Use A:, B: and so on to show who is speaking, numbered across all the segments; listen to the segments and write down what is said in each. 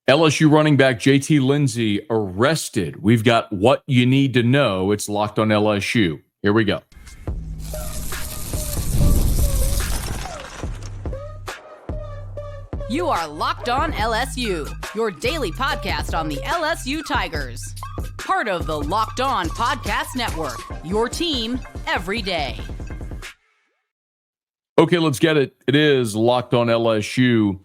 A: LSU running back JT Lindsey arrested. We've got what you need to know. It's Locked on LSU. Here we go.
B: You are Locked on LSU, your daily podcast on the LSU Tigers. Part of the Locked On Podcast Network, your team every day.
A: Okay, let's get it. It is Locked on LSU,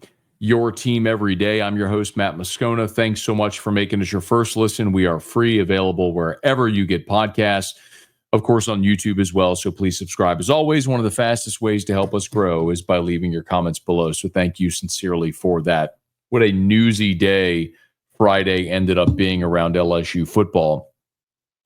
A: your team every day. I'm your host, Matt Moscona. Thanks so much for making us your first listen. We are free, available wherever you get podcasts, of course, on YouTube as well. So please subscribe. As always, one of the fastest ways to help us grow is by leaving your comments below. So thank you sincerely for that. What a newsy day Friday ended up being around LSU football.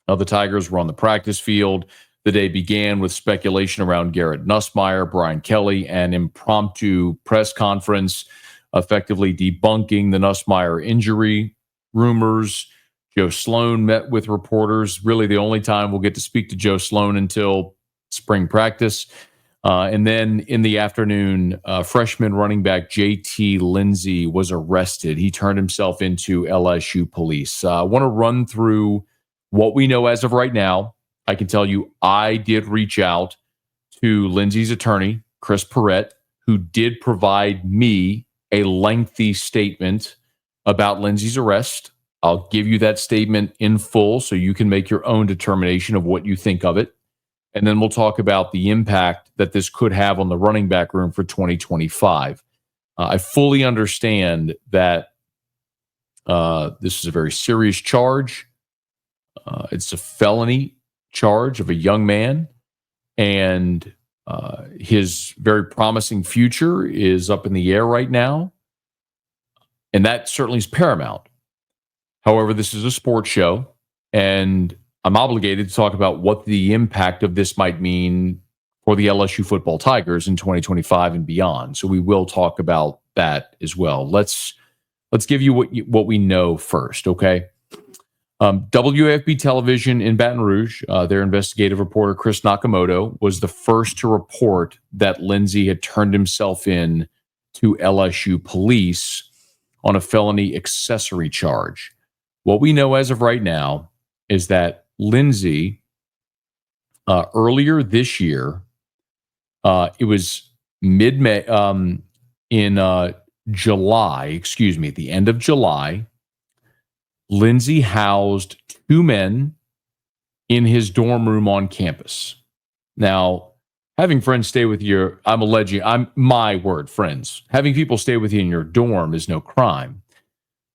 A: Now, the Tigers were on the practice field. The day began with speculation around Garrett Nussmeier, Brian Kelly, an impromptu press conference effectively debunking the Nussmeier injury rumors. Joe Sloan met with reporters. Really the only time we'll get to speak to Joe Sloan until spring practice. And then in the afternoon, freshman running back JT Lindsey was arrested. He turned himself into LSU police. I want to run through what we know as of right now. I can tell you I did reach out to Lindsey's attorney, Chris Perrett, who did provide me a lengthy statement about Lindsey's arrest. I'll give you that statement in full so you can make your own determination of what you think of it. And then we'll talk about the impact that this could have on the running back room for 2025. I fully understand that this is a very serious charge. It's a felony charge of a young man, and his very promising future is up in the air right now. And that certainly is paramount. However, this is a sports show, and I'm obligated to talk about what the impact of this might mean for the LSU football Tigers in 2025 and beyond. So we will talk about that as well. Let's give you what we know first, okay? WAFB Television in Baton Rouge, their investigative reporter Chris Nakamoto was the first to report that Lindsey had turned himself in to LSU police on a felony accessory charge. What we know as of right now is that Lindsey, earlier this year, it was mid-May, in July, at the end of July, Lindsey housed two men in his dorm room on campus. Now, having friends stay with you, friends. Having people stay with you in your dorm is no crime.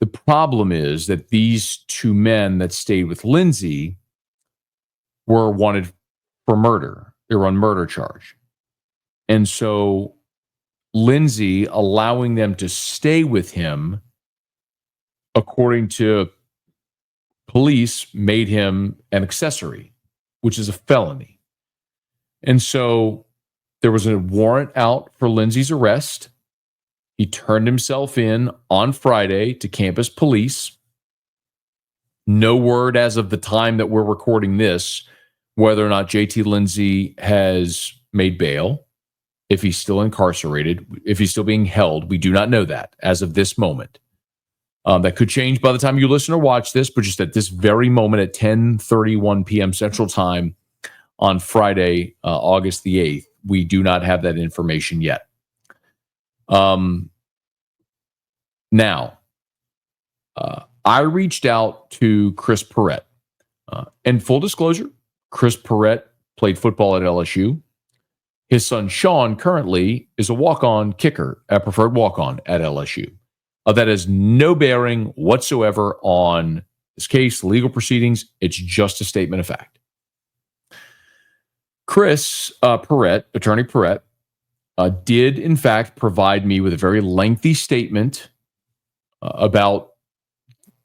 A: The problem is that these two men that stayed with Lindsey were wanted for murder. They were on murder charge. And so Lindsey allowing them to stay with him, according to police, made him an accessory, which is a felony. And so there was a warrant out for Lindsey's arrest. He turned himself in on Friday to campus police. No word as of the time that we're recording this, whether or not JT Lindsey has made bail, if he's still incarcerated, if he's still being held. We do not know that as of this moment. That could change by the time you listen or watch this, but just at this very moment at 10:31 p.m. Central Time on Friday, August the 8th, we do not have that information yet. Now, I reached out to Chris Perrett. And full disclosure, Chris Perrett played football at LSU. His son, Sean, currently is a walk-on kicker, a preferred walk-on at LSU. That has no bearing whatsoever on this case, legal proceedings. It's just a statement of fact. Chris Perrett, Attorney Perrett, did in fact provide me with a very lengthy statement about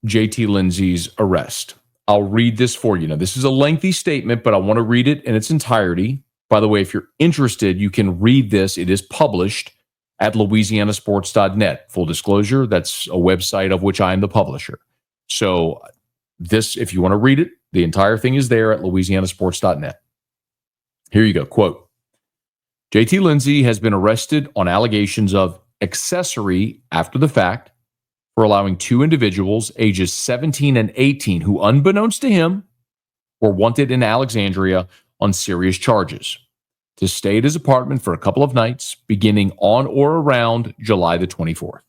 A: JT Lindsey's arrest. I'll read this for you. Now, this is a lengthy statement, but I want to read it in its entirety. By the way, if you're interested, you can read this. It is published at louisianasports.net. Full disclosure, that's a website of which I am the publisher. So this, if you want to read it, the entire thing is there at louisianasports.net. Here you go. Quote, JT Lindsey has been arrested on allegations of accessory after the fact, for allowing two individuals ages 17 and 18 who, unbeknownst to him, were wanted in Alexandria on serious charges to stay at his apartment for a couple of nights beginning on or around July the 24th.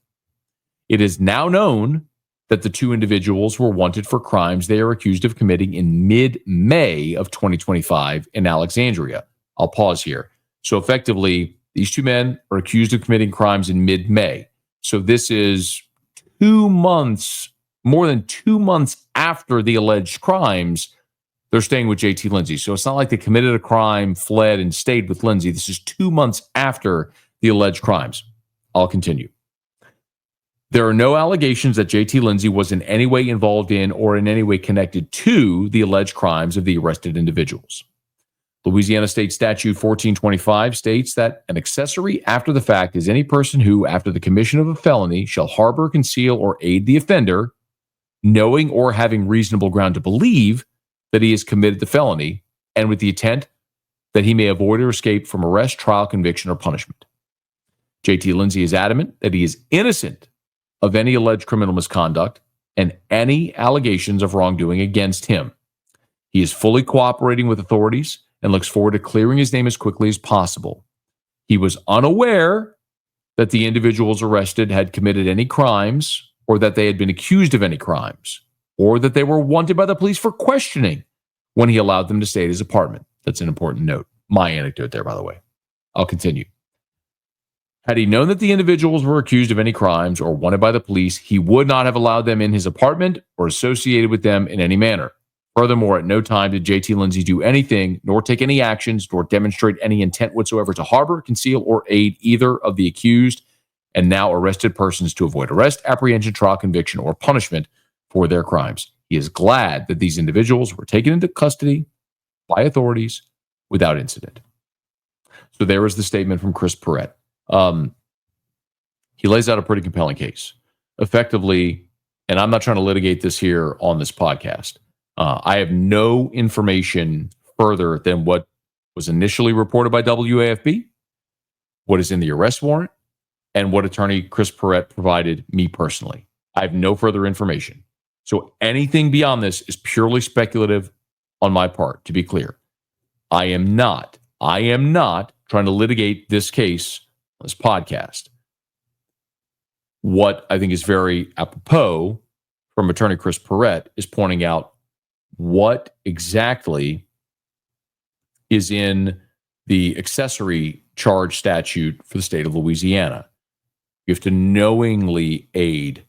A: It is now known that the two individuals were wanted for crimes they are accused of committing in mid-May of 2025 in Alexandria. I'll pause here. So effectively, these two men are accused of committing crimes in mid-May. So this is 2 months, more than 2 months after the alleged crimes. They're staying with JT Lindsey. So it's not like they committed a crime, fled, and stayed with Lindsey. This is 2 months after the alleged crimes. I'll continue. There are no allegations that JT Lindsey was in any way involved in or in any way connected to the alleged crimes of the arrested individuals. Louisiana State Statute 1425 states that an accessory after the fact is any person who, after the commission of a felony, shall harbor, conceal, or aid the offender, knowing or having reasonable ground to believe that he has committed the felony, and with the intent that he may avoid or escape from arrest, trial, conviction, or punishment. JT Lindsey is adamant that he is innocent of any alleged criminal misconduct and any allegations of wrongdoing against him. He is fully cooperating with authorities and looks forward to clearing his name as quickly as possible. He was unaware that the individuals arrested had committed any crimes or that they had been accused of any crimes or that they were wanted by the police for questioning when he allowed them to stay at his apartment. That's an important note. My anecdote there, by the way. I'll continue. Had he known that the individuals were accused of any crimes or wanted by the police, he would not have allowed them in his apartment or associated with them in any manner. Furthermore, at no time did JT Lindsey do anything, nor take any actions, nor demonstrate any intent whatsoever to harbor, conceal, or aid either of the accused and now arrested persons to avoid arrest, apprehension, trial, conviction, or punishment for their crimes. He is glad that these individuals were taken into custody by authorities without incident. So there is the statement from Chris Perrette. He lays out a pretty compelling case. Effectively, and I'm not trying to litigate this here on this podcast, I have no information further than what was initially reported by WAFB, what is in the arrest warrant, and what attorney Chris Perrette provided me personally. I have no further information. So anything beyond this is purely speculative on my part, to be clear. I am not trying to litigate this case on this podcast. What I think is very apropos from attorney Chris Perrette is pointing out what exactly is in the accessory charge statute for the state of Louisiana. You have to knowingly aid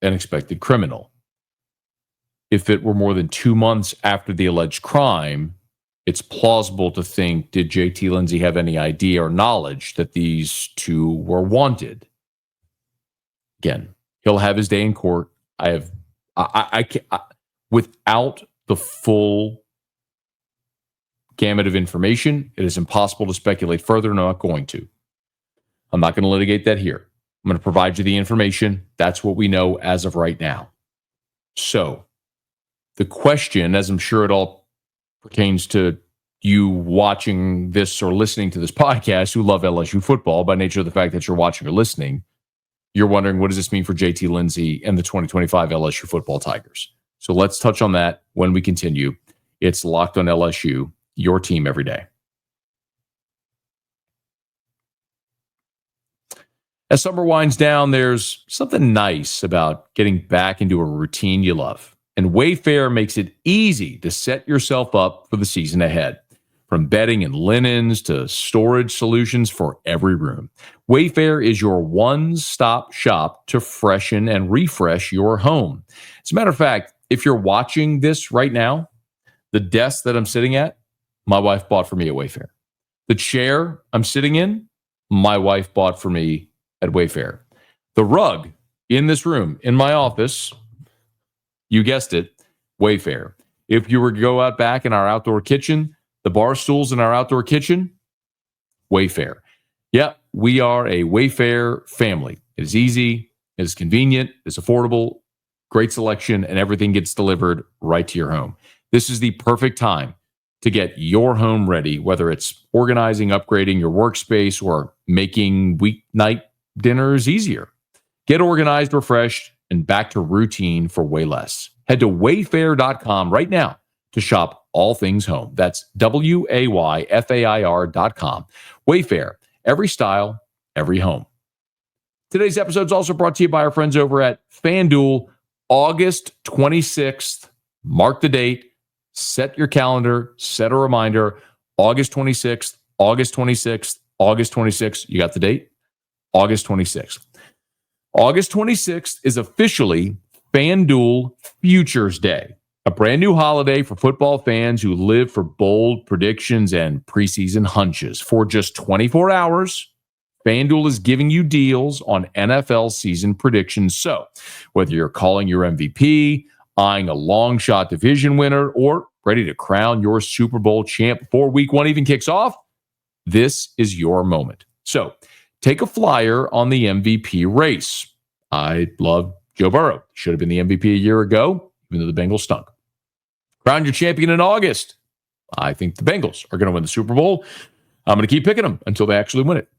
A: an expected criminal. If it were more than 2 months after the alleged crime, it's plausible to think, did JT Lindsey have any idea or knowledge that these two were wanted? Again, he'll have his day in court. Without the full gamut of information, it is impossible to speculate further, and I'm not going to. I'm not going to litigate that here. I'm going to provide you the information. That's what we know as of right now. So, the question, as I'm sure it all pertains to you watching this or listening to this podcast who love LSU football by nature of the fact that you're watching or listening, you're wondering, what does this mean for JT Lindsey and the 2025 LSU football Tigers? So let's touch on that when we continue. It's Locked on LSU, your team every day. As summer winds down, there's something nice about getting back into a routine you love. And Wayfair makes it easy to set yourself up for the season ahead. From bedding and linens to storage solutions for every room, Wayfair is your one-stop shop to freshen and refresh your home. As a matter of fact, if you're watching this right now, the desk that I'm sitting at, my wife bought for me at Wayfair. The chair I'm sitting in, my wife bought for me at Wayfair. The rug in this room, in my office, you guessed it, Wayfair. If you were to go out back in our outdoor kitchen, the bar stools in our outdoor kitchen, Wayfair. Yeah, we are a Wayfair family. It is easy, it is convenient, it's affordable, great selection, and everything gets delivered right to your home. This is the perfect time to get your home ready, whether it's organizing, upgrading your workspace, or making weeknight dinners easier. Get organized, refreshed, and back to routine for way less. Head to wayfair.com right now to shop all things home. That's WAYFAIR.com. Wayfair, every style, every home. Today's episode is also brought to you by our friends over at FanDuel. August 26th. Mark the date. Set your calendar. Set a reminder. August 26th. August 26th. August 26th. You got the date? August 26th. August 26th is officially FanDuel Futures Day, a brand new holiday for football fans who live for bold predictions and preseason hunches. For just 24 hours, FanDuel is giving you deals on NFL season predictions. So whether you're calling your MVP, eyeing a long shot division winner, or ready to crown your Super Bowl champ before week one even kicks off, this is your moment. So take a flyer on the MVP race. I love Joe Burrow. Should have been the MVP a year ago, even though the Bengals stunk. Crown your champion in August. I think the Bengals are going to win the Super Bowl. I'm going to keep picking them until they actually win it.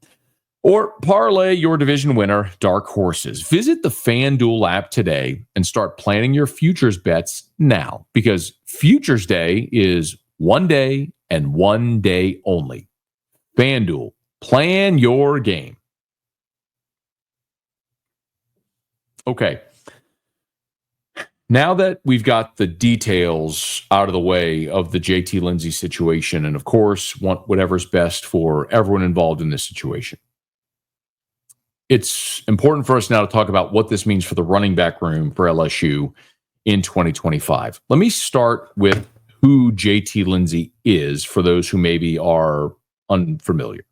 A: Or parlay your division winner, dark horses. Visit the FanDuel app today and start planning your futures bets now, because Futures Day is one day and one day only. FanDuel, plan your game. Okay. Now that we've got the details out of the way of the JT Lindsey situation, and of course, want whatever's best for everyone involved in this situation, it's important for us now to talk about what this means for the running back room for LSU in 2025. Let me start with who JT Lindsey is for those who maybe are unfamiliar.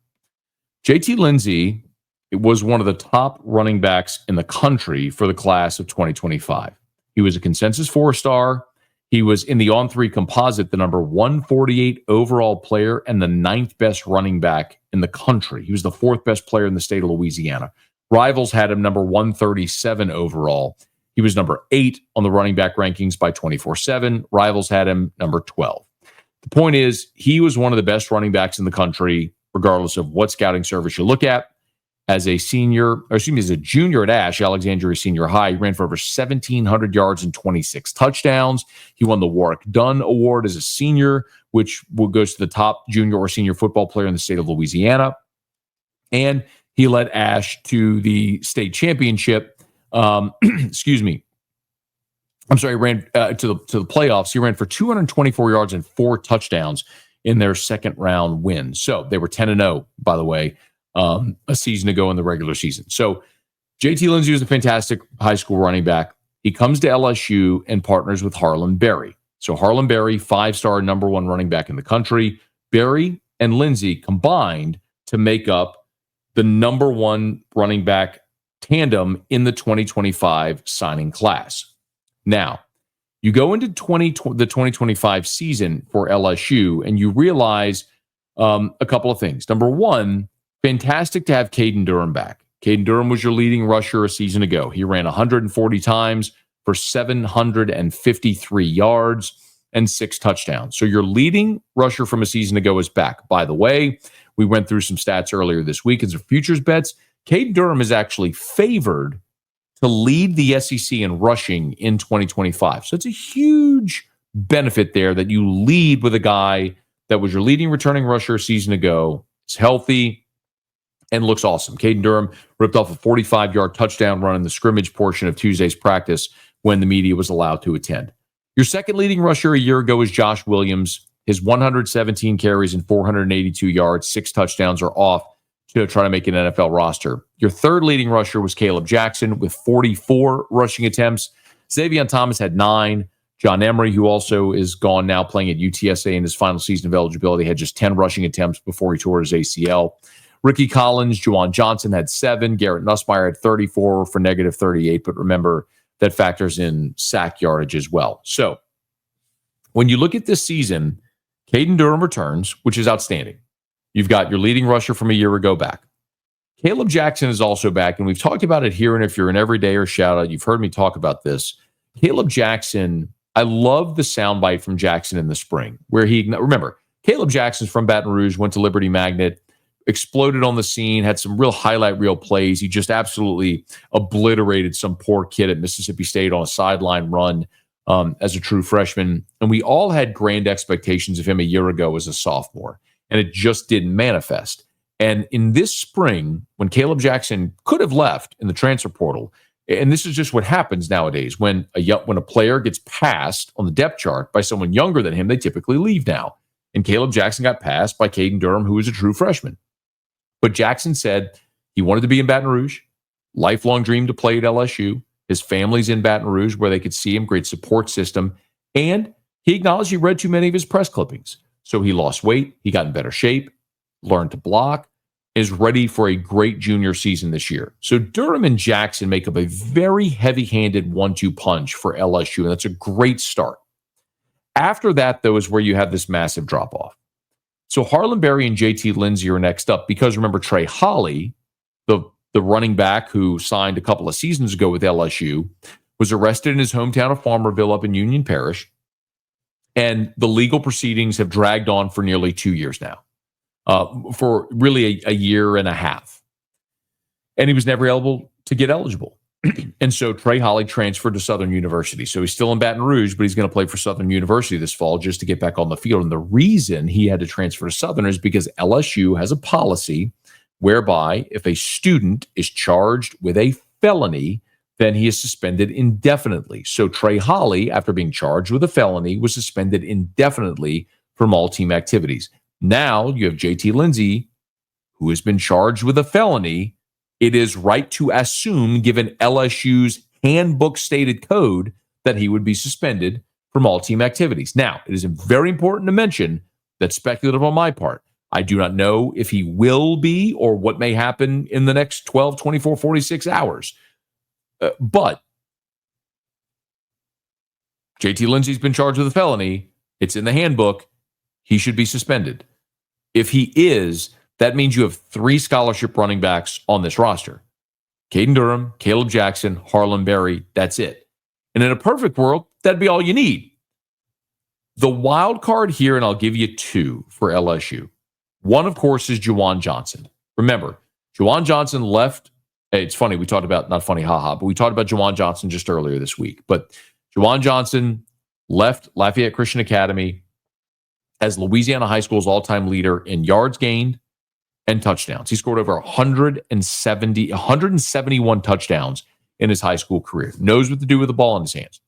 A: JT Lindsey was one of the top running backs in the country for the class of 2025. He was a consensus 4-star. He was in the On3 composite, the number 148 overall player and the 9th best running back in the country. He was the 4th best player in the state of Louisiana. Rivals had him number 137 overall. He was number 8 on the running back rankings by 24/7. Rivals had him number 12. The point is, he was one of the best running backs in the country, regardless of what scouting service you look at. As a junior at Alexandria Senior High, he ran for over 1,700 yards and 26 touchdowns. He won the Warwick Dunn Award as a senior, which goes to the top junior or senior football player in the state of Louisiana. And he led Ash to the state championship. Ran to the playoffs. He ran for 224 yards and 4 touchdowns in their second round win. So they were 10-0, by the way, a season ago in the regular season. So JT Lindsey was a fantastic high school running back. He comes to LSU and partners with Harlan Berry. So Harlan Berry, 5-star number 1 running back in the country. Berry and Lindsey combined to make up the number 1 running back tandem in the 2025 signing class. Now, you go into the 2025 season for LSU and you realize a couple of things. Number one, fantastic to have Caden Durham back. Caden Durham was your leading rusher a season ago. He ran 140 times for 753 yards and 6 touchdowns. So your leading rusher from a season ago is back. By the way, we went through some stats earlier this week as a futures bets. Caden Durham is actually favored to lead the SEC in rushing in 2025. So it's a huge benefit there that you lead with a guy that was your leading returning rusher a season ago. It's healthy and looks awesome. Caden Durham ripped off a 45-yard touchdown run in the scrimmage portion of Tuesday's practice when the media was allowed to attend. Your second leading rusher a year ago is Josh Williams. His 117 carries and 482 yards, 6 touchdowns are off to try to make an NFL roster. Your third leading rusher was Caleb Jackson with 44 rushing attempts. Xavier Thomas had 9. John Emery, who also is gone now playing at UTSA in his final season of eligibility, had just 10 rushing attempts before he tore his ACL. Ricky Collins, Juwan Johnson had 7. Garrett Nussmeier had 34 for negative 38. But remember, that factors in sack yardage as well. So when you look at this season, Caden Durham returns, which is outstanding. You've got your leading rusher from a year ago back. Caleb Jackson is also back, and we've talked about it here, and if you're an everyday or shout out, you've heard me talk about this. Caleb Jackson, I love the soundbite from Jackson in the spring, where remember, Caleb Jackson's from Baton Rouge, went to Liberty Magnet, exploded on the scene, had some real highlight reel plays. He just absolutely obliterated some poor kid at Mississippi State on a sideline run as a true freshman. And we all had grand expectations of him a year ago as a sophomore, and it just didn't manifest. And in this spring, when Caleb Jackson could have left in the transfer portal, and this is just what happens nowadays, when a player gets passed on the depth chart by someone younger than him, they typically leave now. And Caleb Jackson got passed by Caden Durham, who was a true freshman. But Jackson said he wanted to be in Baton Rouge, lifelong dream to play at LSU. His family's in Baton Rouge where they could see him, great support system. And he acknowledged he read too many of his press clippings. So he lost weight, he got in better shape, learned to block, is ready for a great junior season this year. So Durham and Jackson make up a very heavy-handed 1-2 punch for LSU, and that's a great start. After that, though, is where you have this massive drop-off. So Harlan Berry and JT Lindsey are next up because, remember, Trey Holly, the running back who signed a couple of seasons ago with LSU, was arrested in his hometown of Farmerville up in Union Parish, and the legal proceedings have dragged on for nearly 2 years now, for really a year and a half. And he was never able to get eligible. And so Trey Holly transferred to Southern University. So he's still in Baton Rouge, but he's going to play for Southern University this fall just to get back on the field. And the reason he had to transfer to Southern is because LSU has a policy whereby if a student is charged with a felony, then he is suspended indefinitely. So Trey Holly, after being charged with a felony, was suspended indefinitely from all team activities. Now you have JT Lindsey, who has been charged with a felony. It is right to assume, given LSU's handbook stated code, that he would be suspended from all team activities. Now, it is very important to mention that's speculative on my part. I do not know if he will be or what may happen in the next 12, 24, 46 hours. But JT Lindsey's been charged with a felony. It's in the handbook. He should be suspended. If he is, that means you have 3 scholarship running backs on this roster. Caden Durham, Caleb Jackson, Harlan Berry, that's it. And in a perfect world, that'd be all you need. The wild card here, and I'll give you 2 for LSU. One, of course, is Juwan Johnson. Remember, Juwan Johnson left. It's funny, we talked about, not funny, haha, but we talked about Juwan Johnson just earlier this week. But Juwan Johnson left Lafayette Christian Academy as Louisiana High School's all-time leader in yards gained and touchdowns. He scored over 171 touchdowns in his high school career. Knows what to do with the ball in his hands.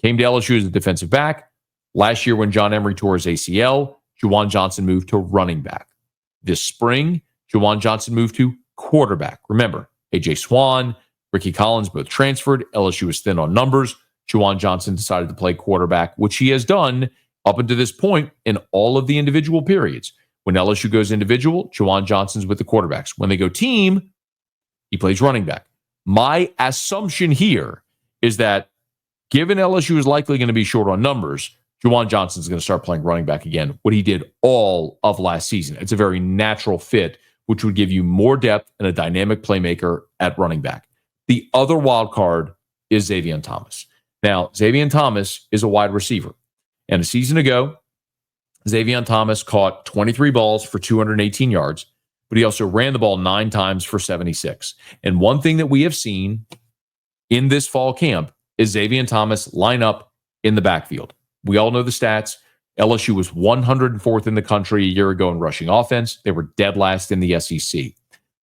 A: Came to LSU as a defensive back. Last year when John Emery tore his ACL, Juwan Johnson moved to running back. This spring, Juwan Johnson moved to quarterback. Remember, A.J. Swan, Ricky Collins both transferred. LSU was thin on numbers. Juwan Johnson decided to play quarterback, which he has done up until this point in all of the individual periods. When LSU goes individual, Juwan Johnson's with the quarterbacks. When they go team, he plays running back. My assumption here is that given LSU is likely going to be short on numbers, Juwan Johnson's going to start playing running back again, what he did all of last season. It's a very natural fit, which would give you more depth and a dynamic playmaker at running back. The other wild card is Xavier Thomas. Now, Xavier Thomas is a wide receiver. And a season ago, Xavier Thomas caught 23 balls for 218 yards, but he also ran the ball 9 times for 76. And one thing that we have seen in this fall camp is Xavier Thomas line up in the backfield. We all know the stats. LSU was 104th in the country a year ago in rushing offense. They were dead last in the SEC.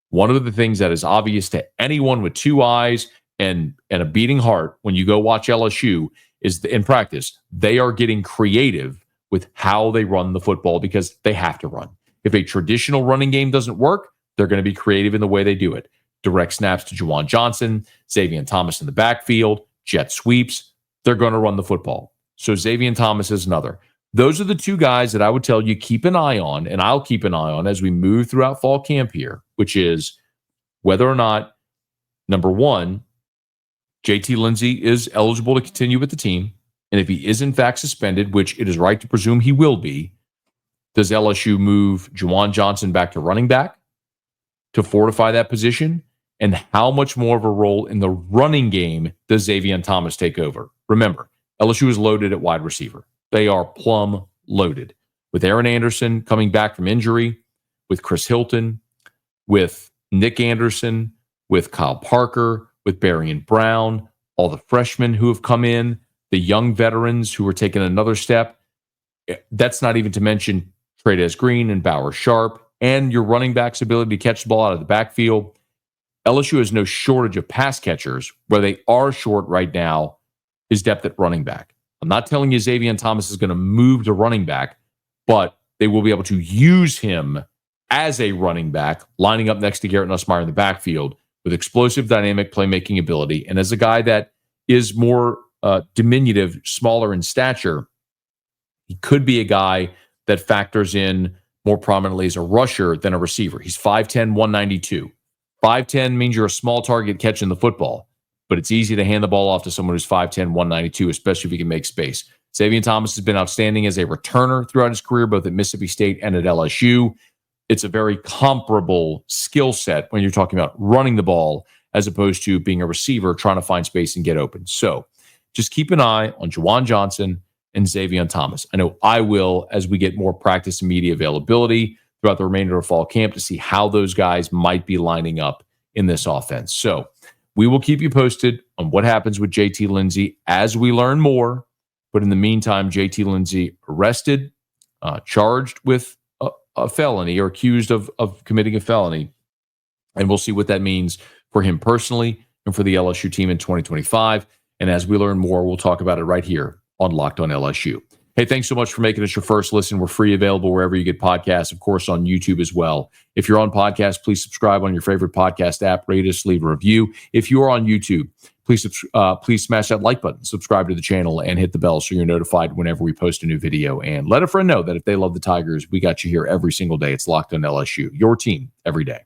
A: One of the things that is obvious to anyone with 2 eyes and a beating heart when you go watch LSU is in practice, they are getting creative with how they run the football because they have to run. If a traditional running game doesn't work, they're going to be creative in the way they do it. Direct snaps to Juwan Johnson, Xavier Thomas in the backfield, jet sweeps. They're going to run the football. So Xavier Thomas is another. Those are the 2 guys that I would tell you keep an eye on, and I'll keep an eye on as we move throughout fall camp here, which is whether or not, number 1, JT Lindsey is eligible to continue with the team. And if he is in fact suspended, which it is right to presume he will be, does LSU move Juwan Johnson back to running back to fortify that position? And how much more of a role in the running game does Xavier Thomas take over? Remember, LSU is loaded at wide receiver. They are plumb loaded. With Aaron Anderson coming back from injury, with Chris Hilton, with Nick Anderson, with Kyle Parker, with Berrien Brown, all the freshmen who have come in, the young veterans who are taking another step. That's not even to mention Trey'Dez Green and Bauer Sharp and your running back's ability to catch the ball out of the backfield. LSU has no shortage of pass catchers. Where they are short right now is depth at running back. I'm not telling you Xavier Thomas is going to move to running back, but they will be able to use him as a running back, lining up next to Garrett Nussmeier in the backfield with explosive, dynamic playmaking ability. And as a guy that is more diminutive, smaller in stature, he could be a guy that factors in more prominently as a rusher than a receiver. He's 5'10", 192. 5'10" means you're a small target catching the football, but it's easy to hand the ball off to someone who's 5'10", 192, especially if he can make space. Xavier Thomas has been outstanding as a returner throughout his career, both at Mississippi State and at LSU. It's a very comparable skill set when you're talking about running the ball as opposed to being a receiver trying to find space and get open. So just keep an eye on Juwan Johnson and Xavier Thomas. I know I will as we get more practice and media availability throughout the remainder of fall camp to see how those guys might be lining up in this offense. So we will keep you posted on what happens with JT Lindsey as we learn more. But in the meantime, JT Lindsey arrested, charged with a felony or accused of committing a felony. And we'll see what that means for him personally and for the LSU team in 2025. And as we learn more, we'll talk about it right here on Locked On LSU. Hey, thanks so much for making us your first listen. We're free, available wherever you get podcasts, of course, on YouTube as well. If you're on podcast, please subscribe on your favorite podcast app, rate us, leave a review. If you are on YouTube, please smash that like button, subscribe to the channel, and hit the bell so you're notified whenever we post a new video. And let a friend know that if they love the Tigers, we got you here every single day. It's Locked On LSU, your team every day.